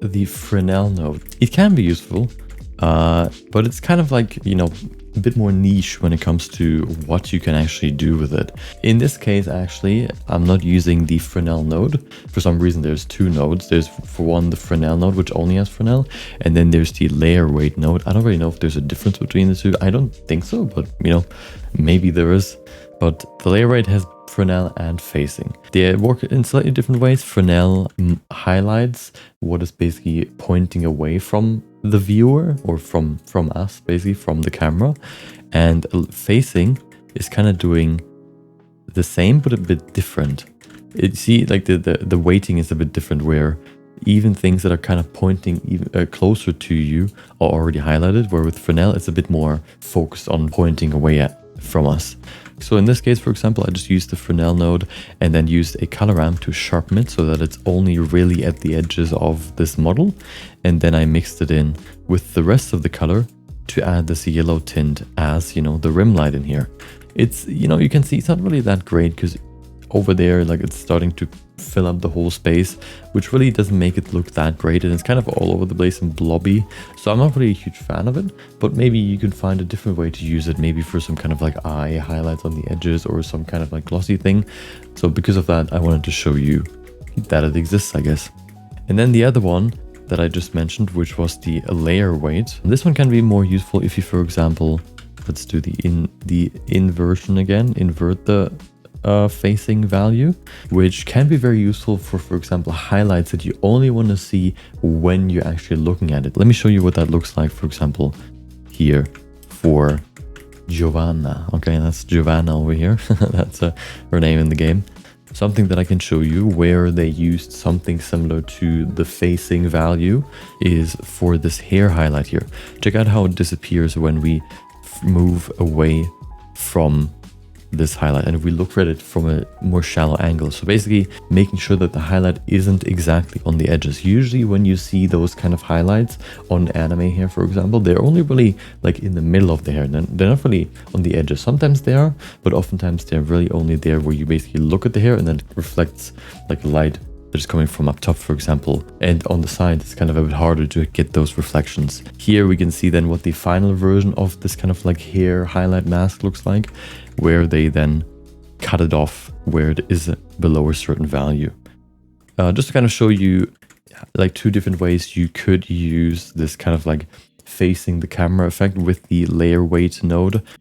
the Fresnel node. It can be useful, but it's kind of like, you know, a bit more niche when it comes to what you can actually do with it. In this case, actually, I'm not using the Fresnel node. For some reason, there's two nodes. There's, for one, the Fresnel node, which only has Fresnel, and then there's the layer weight node. I don't really know if there's a difference between the two. I don't think so, but, you know, maybe there is. But the layer weight has Fresnel and facing. They work in slightly different ways. Fresnel highlights what is basically pointing away from the viewer, or from us, basically from the camera, and facing is kind of doing the same but a bit different. You see, like the weighting is a bit different, where even things that are kind of pointing even closer to you are already highlighted, where with Fresnel it's a bit more focused on pointing away from us. So in this case, for example, I just used the Fresnel node and then used a color ramp to sharpen it so that it's only really at the edges of this model. And then I mixed it in with the rest of the color to add this yellow tint as, you know, the rim light in here. It's, you know, you can see it's not really that great because over there, like, it's starting to fill up the whole space, which really doesn't make it look that great, and it's kind of all over the place and blobby. So I'm not really a huge fan of it, but maybe you can find a different way to use it, maybe for some kind of like eye highlights on the edges or some kind of like glossy thing. So because of that, I wanted to show you that it exists, I guess. And then the other one that I just mentioned, which was the layer weight. This one can be more useful if you, for example, let's do the inversion again, invert the facing value, which can be very useful for example, highlights that you only want to see when you're actually looking at it. Let me show you what that looks like, for example, here for Giovanna. Okay, that's Giovanna over here. That's her name in the game. Something that I can show you where they used something similar to the facing value is for this hair highlight here. Check out how it disappears when we move away from this highlight, and if we look at it from a more shallow angle, so basically making sure that the highlight isn't exactly on the edges. Usually when you see those kind of highlights on anime hair, for example, they're only really like in the middle of the hair, they're not really on the edges. Sometimes they are, but oftentimes they're really only there where you basically look at the hair and then it reflects like light that's coming from up top, for example, and on the side it's kind of a bit harder to get those reflections. Here we can see then what the final version of this kind of like hair highlight mask looks like, where they then cut it off where it is below a certain value. Just to kind of show you like two different ways you could use this kind of like facing the camera effect with the layer weight node.